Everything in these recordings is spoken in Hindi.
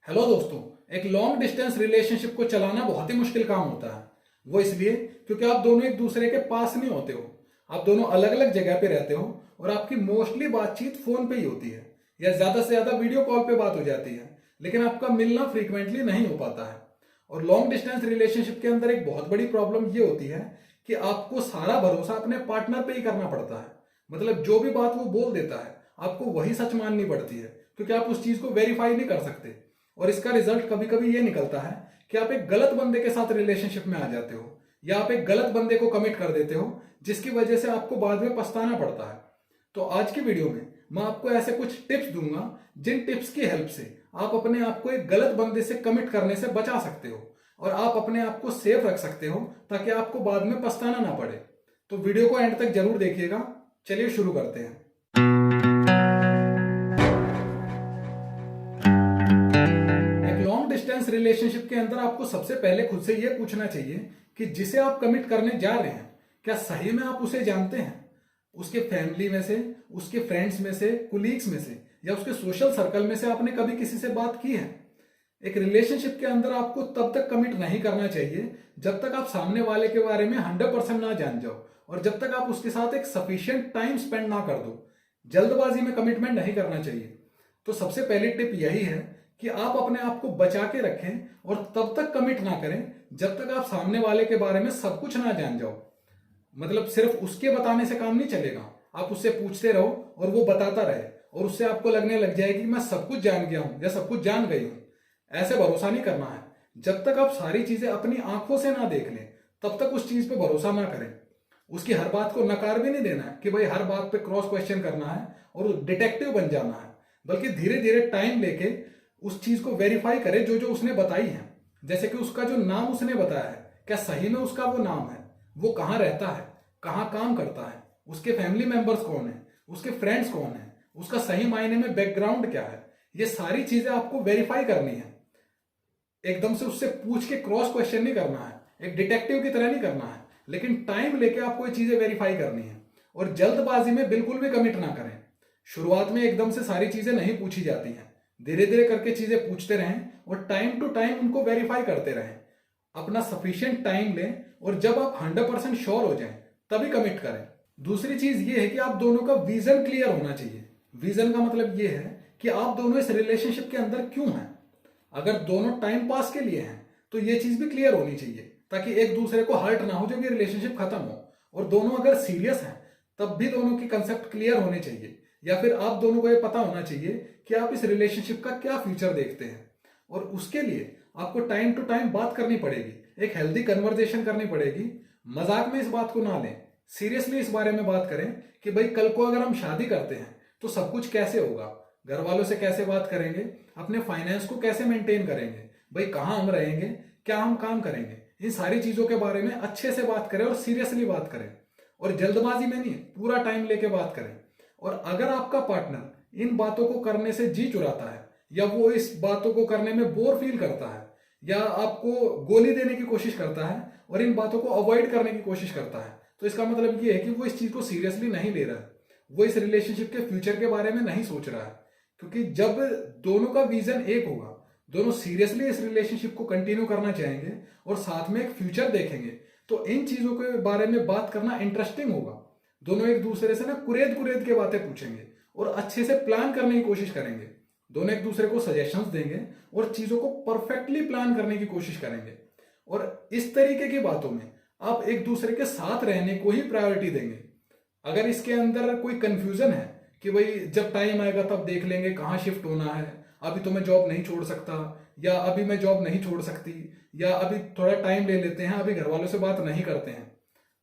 हेलो दोस्तों। एक लॉन्ग डिस्टेंस रिलेशनशिप को चलाना बहुत ही मुश्किल काम होता है। वो इसलिए क्योंकि आप दोनों एक दूसरे के पास नहीं होते हो। आप दोनों अलग अलग जगह पे रहते हो और आपकी मोस्टली बातचीत फोन पे ही होती है या ज्यादा से ज्यादा वीडियो कॉल पे बात हो जाती है, लेकिन आपका मिलना फ्रीक्वेंटली नहीं हो पाता है। और लॉन्ग डिस्टेंस रिलेशनशिप के अंदर एक बहुत बड़ी प्रॉब्लम ये होती है कि आपको सारा भरोसा अपने पार्टनर पे ही करना पड़ता है। मतलब जो भी बात वो बोल देता है आपको वही सच माननी पड़ती है, क्योंकि आप उस चीज को वेरीफाई नहीं कर सकते। और इसका रिजल्ट कभी कभी ये निकलता है कि आप एक गलत बंदे के साथ रिलेशनशिप में आ जाते हो या आप एक गलत बंदे को कमिट कर देते हो, जिसकी वजह से आपको बाद में पछताना पड़ता है। तो आज की वीडियो में मैं आपको ऐसे कुछ टिप्स दूंगा जिन टिप्स की हेल्प से आप अपने आप को एक गलत बंदे से कमिट करने से बचा सकते हो और आप अपने आप को सेफ रख सकते हो ताकि आपको बाद में पछताना ना पड़े। तो वीडियो को एंड तक जरूर देखिएगा। चलिए शुरू करते हैं। लॉन्ग डिस्टेंस रिलेशनशिप के अंदर आपको सबसे पहले खुद से यह पूछना चाहिए कि जिसे आप कमिट करने जा रहे हैं क्या सही में आप उसे जानते हैं। उसके फैमिली में से, उसके फ्रेंड्स में से, कुलीग्स में से या उसके सोशल सर्कल में से आपने कभी किसी से बात की है। एक रिलेशनशिप के अंदर आपको तब तक कमिट नहीं करना चाहिए जब तक आप सामने वाले के बारे में 100% ना जान जाओ और जब तक आप उसके साथ एक सफिशिएंट टाइम स्पेंड ना कर दो। जल्दबाजी में कमिटमेंट नहीं करना चाहिए। तो सबसे पहली टिप यही है कि आप अपने आप को बचा के रखें और तब तक कमिट ना करें जब तक आप सामने वाले के बारे में सब कुछ ना जान जाओ। मतलब सिर्फ उसके बताने से काम नहीं चलेगा। आप उससे पूछते रहो और वो बताता रहे और उससे आपको लगने लग जाएगी कि मैं सब कुछ जान गया हूं या सब कुछ जान गई हूं। ऐसे भरोसा नहीं करना है। जब तक आप सारी चीजें अपनी आंखों से ना देख लें तब तक उस चीज पे भरोसा ना करें। उसकी हर बात को नकार भी नहीं देना है कि भाई हर बात पे क्रॉस क्वेश्चन करना है और डिटेक्टिव बन जाना है, बल्कि धीरे धीरे टाइम लेके उस चीज को वेरीफाई करे जो जो उसने बताई है। जैसे कि उसका जो नाम उसने बताया है क्या सही में उसका वो नाम है, वो कहाँ रहता है, कहाँ काम करता है, उसके फैमिली मेंबर्स कौन है, उसके फ्रेंड्स कौन है, उसका सही मायने में बैकग्राउंड क्या है। ये सारी चीजें आपको वेरीफाई करनी है। एकदम से उससे पूछ के क्रॉस क्वेश्चन नहीं करना है, एक डिटेक्टिव की तरह नहीं करना है, लेकिन टाइम लेके आपको ये चीजें वेरीफाई करनी है। और जल्दबाजी में बिल्कुल भी कमिट ना करें। शुरुआत में एकदम से सारी चीजें नहीं पूछी जाती हैं। धीरे धीरे करके चीजें पूछते रहें और टाइम टू टाइम उनको वेरीफाई करते रहें। अपना सफिशिएंट टाइम लें और जब आप 100% श्योर हो जाएं तभी कमिट करें। दूसरी चीज ये है कि आप दोनों का विजन क्लियर होना चाहिए। विजन का मतलब ये है कि आप दोनों इस रिलेशनशिप के अंदर क्यों हैं। अगर दोनों टाइम पास के लिए हैं तो ये चीज भी क्लियर होनी चाहिए ताकि एक दूसरे को हर्ट ना हो जब ये रिलेशनशिप खत्म हो। और दोनों अगर सीरियस हैं तब भी दोनों की कंसेप्ट क्लियर होने चाहिए, या फिर आप दोनों को ये पता होना चाहिए कि आप इस रिलेशनशिप का क्या फ्यूचर देखते हैं। और उसके लिए आपको टाइम टू टाइम बात करनी पड़ेगी, एक हेल्दी कन्वर्जेशन करनी पड़ेगी। मजाक में इस बात को ना लें, सीरियसली इस बारे में बात करें कि भाई कल को अगर हम शादी करते हैं तो सब कुछ कैसे होगा, घर वालों से कैसे बात करेंगे, अपने फाइनेंस को कैसे मेंटेन करेंगे, भाई कहाँ हम रहेंगे, क्या हम काम करेंगे। इन सारी चीजों के बारे में अच्छे से बात करें और सीरियसली बात करें और जल्दबाजी में नहीं, पूरा टाइम लेके बात करें। और अगर आपका पार्टनर इन बातों को करने से जी चुराता है या वो इस बातों को करने में बोर फील करता है या आपको गोली देने की कोशिश करता है और इन बातों को अवॉइड करने की कोशिश करता है, तो इसका मतलब ये है कि वो इस चीज को सीरियसली नहीं ले रहा है, वो इस रिलेशनशिप के फ्यूचर के बारे में नहीं सोच रहा है। क्योंकि जब दोनों का विजन एक होगा, दोनों सीरियसली इस रिलेशनशिप को कंटिन्यू करना चाहेंगे और साथ में एक फ्यूचर देखेंगे, तो इन चीजों के बारे में बात करना इंटरेस्टिंग होगा। दोनों एक दूसरे से ना कुरेद कुरेद के बातें पूछेंगे और अच्छे से प्लान करने की कोशिश करेंगे। दोनों एक दूसरे को सजेशंस देंगे और चीजों को परफेक्टली प्लान करने की कोशिश करेंगे। और इस तरीके की बातों में आप एक दूसरे के साथ रहने को ही प्रायोरिटी देंगे। अगर इसके अंदर कोई कंफ्यूजन है कि भाई जब टाइम आएगा तब देख लेंगे कहाँ शिफ्ट होना है, अभी तो मैं जॉब नहीं छोड़ सकता, या अभी मैं जॉब नहीं छोड़ सकती, या अभी थोड़ा टाइम ले लेते हैं, अभी घर वालों से बात नहीं करते हैं,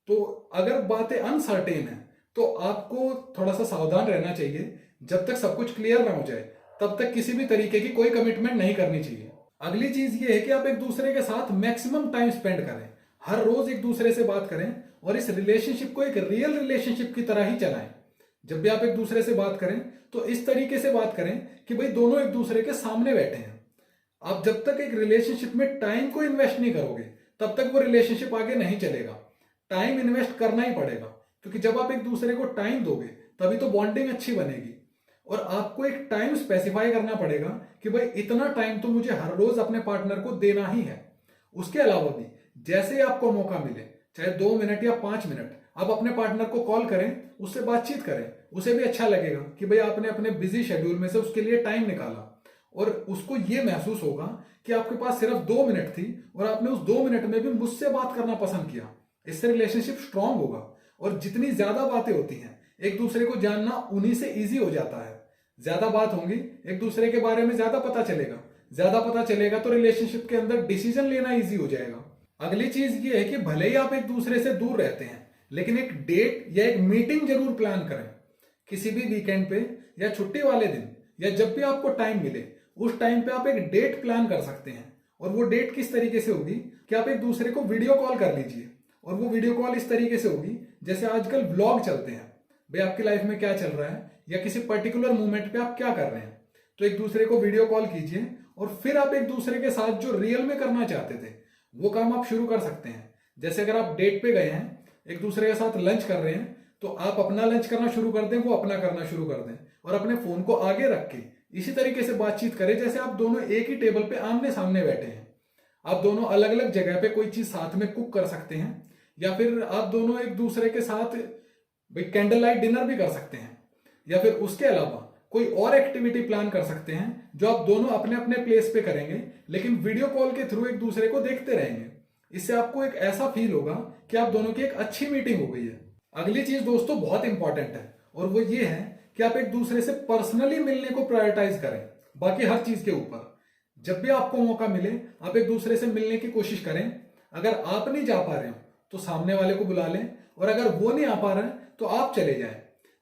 तो अगर बातें अनसर्टेन है तो आपको थोड़ा सा सावधान रहना चाहिए। जब तक सब कुछ क्लियर ना हो जाए तब तक किसी भी तरीके की कोई कमिटमेंट नहीं करनी चाहिए। अगली चीज ये है कि आप एक दूसरे के साथ मैक्सिमम टाइम स्पेंड करें, हर रोज एक दूसरे से बात करें और इस रिलेशनशिप को एक रियल रिलेशनशिप की तरह ही चलाएं। जब भी आप एक दूसरे से बात करें तो इस तरीके से बात करें कि भाई दोनों एक दूसरे के सामने बैठे हैं। आप जब तक एक रिलेशनशिप में टाइम को इन्वेस्ट नहीं करोगे तब तक वो रिलेशनशिप आगे नहीं चलेगा। टाइम इन्वेस्ट करना ही पड़ेगा, क्योंकि जब आप एक दूसरे को टाइम दोगे तभी तो बॉन्डिंग अच्छी बनेगी। और आपको एक टाइम स्पेसिफाई करना पड़ेगा कि भाई इतना टाइम तो मुझे हर रोज अपने पार्टनर को देना ही है। उसके अलावा भी जैसे ही आपको मौका मिले, चाहे 2 मिनट या 5 मिनट, आप अपने पार्टनर को कॉल करें, उससे बातचीत करें। उसे भी अच्छा लगेगा कि भाई आपने अपने बिजी शेड्यूल में से उसके लिए टाइम निकाला, और उसको ये महसूस होगा कि आपके पास सिर्फ 2 मिनट थी और आपने उस 2 मिनट में भी मुझसे बात करना पसंद किया। इससे रिलेशनशिप स्ट्रांग होगा, और जितनी ज्यादा बातें होती हैं एक दूसरे को जानना उन्हीं से इजी हो जाता है। ज्यादा बात होंगी, एक दूसरे के बारे में ज्यादा पता चलेगा, ज्यादा पता चलेगा तो रिलेशनशिप के अंदर डिसीजन लेना इजी हो जाएगा। अगली चीज ये है कि भले ही आप एक दूसरे से दूर रहते हैं, लेकिन एक डेट या एक मीटिंग जरूर प्लान करें। किसी भी वीकेंड पे या छुट्टी वाले दिन या जब भी आपको टाइम मिले, उस टाइम पे आप एक डेट प्लान कर सकते हैं। और वो डेट किस तरीके से होगी कि आप एक दूसरे को वीडियो कॉल कर लीजिए, और वो वीडियो कॉल इस तरीके से होगी जैसे आजकल व्लॉग चलते हैं, भाई आपकी लाइफ में क्या चल रहा है या किसी पर्टिकुलर मोमेंट पे आप क्या कर रहे हैं। तो एक दूसरे को वीडियो कॉल कीजिए, और फिर आप एक दूसरे के साथ जो रियल में करना चाहते थे वो काम आप शुरू कर सकते हैं। जैसे अगर आप डेट पे गए हैं, एक दूसरे के साथ लंच कर रहे हैं, तो आप अपना लंच करना शुरू कर दें, वो अपना करना शुरू कर दें, और अपने फोन को आगे रख के इसी तरीके से बातचीत करें जैसे आप दोनों एक ही टेबल पे आमने सामने बैठे हैं। आप दोनों अलग अलग जगह पे कोई चीज साथ में कुक कर सकते हैं, या फिर आप दोनों एक दूसरे के साथ कैंडल लाइट डिनर भी कर सकते हैं, या फिर उसके अलावा कोई और एक्टिविटी प्लान कर सकते हैं जो आप दोनों अपने अपने प्लेस पे करेंगे, लेकिन वीडियो कॉल के थ्रू एक दूसरे को देखते रहेंगे। इससे आपको एक ऐसा फील होगा कि आप दोनों की एक अच्छी मीटिंग हो गई है। अगली चीज दोस्तों बहुत इंपॉर्टेंट है, और वो ये है कि आप एक दूसरे से पर्सनली मिलने को प्रायोरिटाइज करें बाकी हर चीज के ऊपर। जब भी आपको मौका मिले आप एक दूसरे से मिलने की कोशिश करें। अगर आप नहीं जा पा रहे हो तो सामने वाले को बुला लें, और अगर वो नहीं आ पा रहा है तो आप चले जाएं।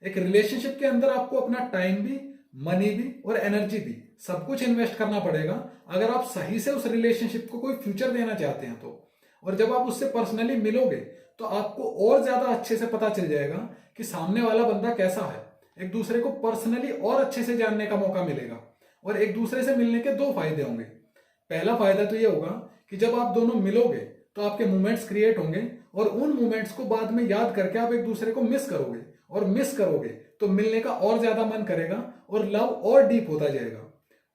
एक रिलेशनशिप के अंदर आपको अपना टाइम भी, मनी भी और एनर्जी भी सब कुछ इन्वेस्ट करना पड़ेगा अगर आप सही से उस रिलेशनशिप को कोई फ्यूचर देना चाहते हैं तो। और जब आप उससे पर्सनली मिलोगे तो आपको और ज्यादा अच्छे से पता चल जाएगा कि सामने वाला बंदा कैसा है। एक दूसरे को पर्सनली और अच्छे से जानने का मौका मिलेगा, और एक दूसरे से मिलने के 2 फायदे होंगे। पहला फायदा तो ये होगा कि जब आप दोनों मिलोगे तो आपके मोमेंट्स क्रिएट होंगे, और उन मोमेंट्स को बाद में याद करके आप एक दूसरे को मिस करोगे, और मिस करोगे तो मिलने का और ज्यादा मन करेगा और लव और डीप होता जाएगा।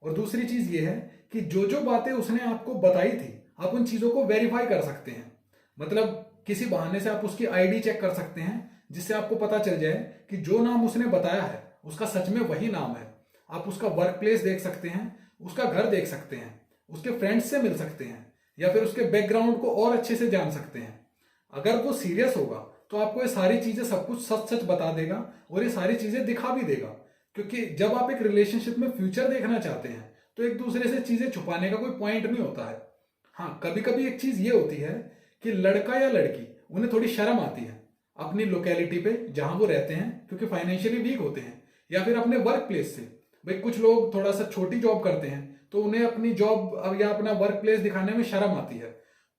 और दूसरी चीज ये है कि जो जो बातें उसने आपको बताई थी आप उन चीजों को वेरीफाई कर सकते हैं। मतलब किसी बहाने से आप उसकी आईडी चेक कर सकते हैं, जिससे आपको पता चल जाए कि जो नाम उसने बताया है उसका सच में वही नाम है। आप उसका वर्क प्लेस देख सकते हैं, उसका घर देख सकते हैं, उसके फ्रेंड्स से मिल सकते हैं, या फिर उसके बैकग्राउंड को और अच्छे से जान सकते हैं। अगर वो सीरियस होगा तो आपको ये सारी चीजें सब कुछ सच सच बता देगा, और ये सारी चीजें दिखा भी देगा। क्योंकि जब आप एक रिलेशनशिप में फ्यूचर देखना चाहते हैं तो एक दूसरे से चीजें छुपाने का कोई पॉइंट नहीं होता है। हाँ, कभी कभी एक चीज ये होती है कि लड़का या लड़की उन्हें थोड़ी शर्म आती है अपनी लोकेलिटी पे जहां वो रहते हैं, क्योंकि फाइनेंशियली वीक होते हैं, या फिर अपने वर्क प्लेस से। भाई कुछ लोग थोड़ा सा छोटी जॉब करते हैं तो उन्हें अपनी जॉब या अपना वर्क प्लेस दिखाने में शर्म आती है।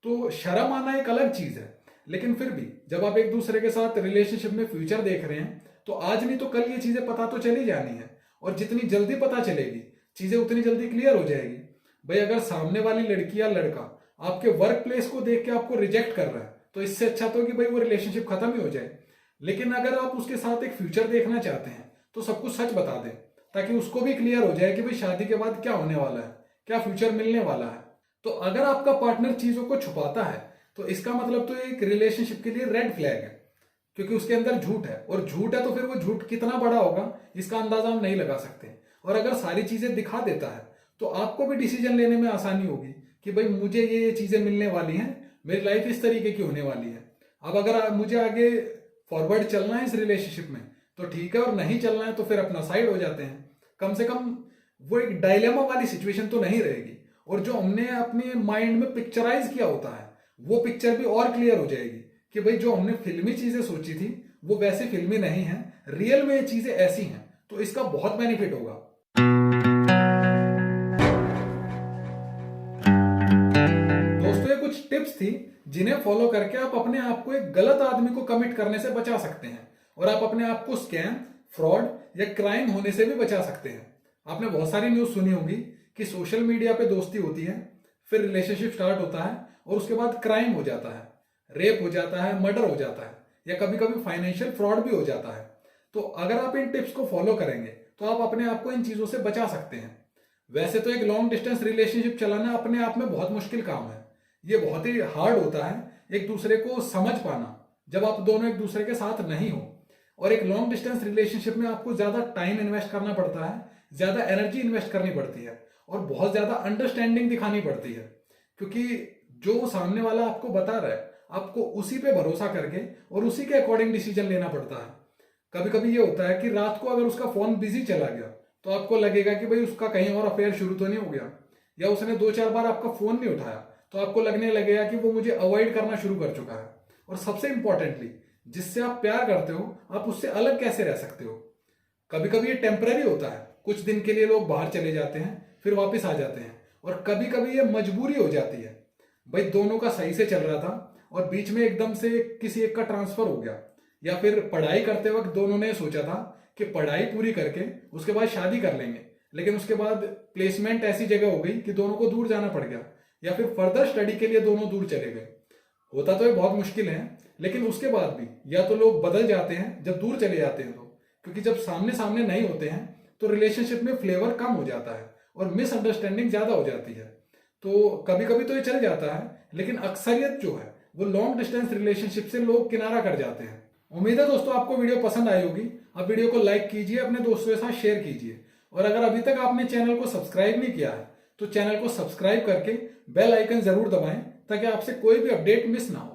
तो शर्म आना एक अलग चीज है, लेकिन फिर भी जब आप एक दूसरे के साथ रिलेशनशिप में फ्यूचर देख रहे हैं तो आज नहीं तो कल ये चीजें पता तो चली जानी है, और जितनी जल्दी पता चलेगी चीजें उतनी जल्दी क्लियर हो जाएगी। भाई अगर सामने वाली लड़की या लड़का आपके वर्क प्लेस को देख के आपको रिजेक्ट कर रहा है तो इससे अच्छा तो कि भाई वो रिलेशनशिप खत्म ही हो जाए। लेकिन अगर आप उसके साथ एक फ्यूचर देखना चाहते हैं तो सब कुछ सच बता दें, ताकि उसको भी क्लियर हो जाए कि भाई शादी के बाद क्या होने वाला है, क्या फ्यूचर मिलने वाला है। तो अगर आपका पार्टनर चीजों को छुपाता है तो इसका मतलब तो एक रिलेशनशिप के लिए रेड फ्लैग है, क्योंकि उसके अंदर झूठ है, और झूठ है तो फिर वो झूठ कितना बड़ा होगा इसका अंदाजा हम नहीं लगा सकते। और अगर सारी चीजें दिखा देता है तो आपको भी डिसीजन लेने में आसानी होगी कि भाई मुझे ये चीजें मिलने वाली हैं, मेरी लाइफ इस तरीके की होने वाली है। अब अगर मुझे आगे फॉरवर्ड चलना है इस रिलेशनशिप में तो ठीक है, और नहीं चलना है तो फिर अपना साइड हो जाते हैं। कम से कम वो एक डायलेमा वाली सिचुएशन तो नहीं रहेगी, और जो हमने अपने माइंड में पिक्चराइज किया होता है वो पिक्चर भी और क्लियर हो जाएगी कि भाई जो हमने फिल्मी चीजें सोची थी वो वैसे फिल्मी नहीं है, रियल में ये चीजें ऐसी हैं। तो इसका बहुत बेनिफिट होगा। दोस्तों ये कुछ टिप्स थी जिन्हें फॉलो करके आप अपने आप को एक गलत आदमी को कमिट करने से बचा सकते हैं, और आप अपने आप को स्कैम, फ्रॉड या क्राइम होने से भी बचा सकते हैं। आपने बहुत सारी न्यूज सुनी होगी कि सोशल मीडिया पे दोस्ती होती है, फिर रिलेशनशिप स्टार्ट होता है, और उसके बाद क्राइम हो जाता है, रेप हो जाता है, मर्डर हो जाता है, या कभी कभी फाइनेंशियल फ्रॉड भी हो जाता है। तो अगर आप इन टिप्स को फॉलो करेंगे तो आप अपने आप को इन चीजों से बचा सकते हैं। वैसे तो एक लॉन्ग डिस्टेंस रिलेशनशिप चलाना अपने आप में बहुत मुश्किल काम है। ये बहुत ही हार्ड होता है एक दूसरे को समझ पाना जब आप दोनों एक दूसरे के साथ नहीं हो। और एक लॉन्ग डिस्टेंस रिलेशनशिप में आपको ज्यादा टाइम इन्वेस्ट करना पड़ता है, ज्यादा एनर्जी इन्वेस्ट करनी पड़ती है और बहुत ज्यादा अंडरस्टैंडिंग दिखानी पड़ती है, क्योंकि जो सामने वाला आपको बता रहा है आपको उसी पे भरोसा करके और उसी के अकॉर्डिंग डिसीजन लेना पड़ता है। कभी कभी ये होता है कि रात को अगर उसका फोन बिजी चला गया तो आपको लगेगा कि भाई उसका कहीं और अफेयर शुरू तो नहीं हो गया, या उसने 2-4 बार आपका फोन नहीं उठाया तो आपको लगने लगेगा कि वो मुझे अवॉइड करना शुरू कर चुका है। और सबसे इंपॉर्टेंटली, जिससे आप प्यार करते हो आप उससे अलग कैसे रह सकते हो। कभी कभी ये टेम्पररी होता है, कुछ दिन के लिए लोग बाहर चले जाते हैं फिर वापस आ जाते हैं, और कभी कभी ये मजबूरी हो जाती है। भाई दोनों का सही से चल रहा था और बीच में एकदम से किसी एक का ट्रांसफर हो गया, या फिर पढ़ाई करते वक्त दोनों ने सोचा था कि पढ़ाई पूरी करके उसके बाद शादी कर लेंगे, लेकिन उसके बाद प्लेसमेंट ऐसी जगह हो गई कि दोनों को दूर जाना पड़ गया, या फिर फर्दर स्टडी के लिए दोनों दूर चले गए। होता तो ये बहुत मुश्किल है, लेकिन उसके बाद भी या तो लोग बदल जाते हैं जब दूर चले जाते हैं तो, क्योंकि जब सामने सामने नहीं होते हैं तो रिलेशनशिप में फ्लेवर कम हो जाता है और मिसअंडरस्टैंडिंग ज्यादा हो जाती है। तो कभी कभी तो ये चल जाता है, लेकिन अक्सरियत जो है वो लॉन्ग डिस्टेंस रिलेशनशिप से लोग किनारा कर जाते हैं। उम्मीद है दोस्तों आपको वीडियो पसंद आई होगी। आप वीडियो को लाइक कीजिए, अपने दोस्तों के साथ शेयर कीजिए, और अगर अभी तक आपने चैनल को सब्सक्राइब नहीं किया है तो चैनल को सब्सक्राइब करके बेल आइकन जरूर दबाएं ताकि आपसे कोई भी अपडेट मिस ना हो।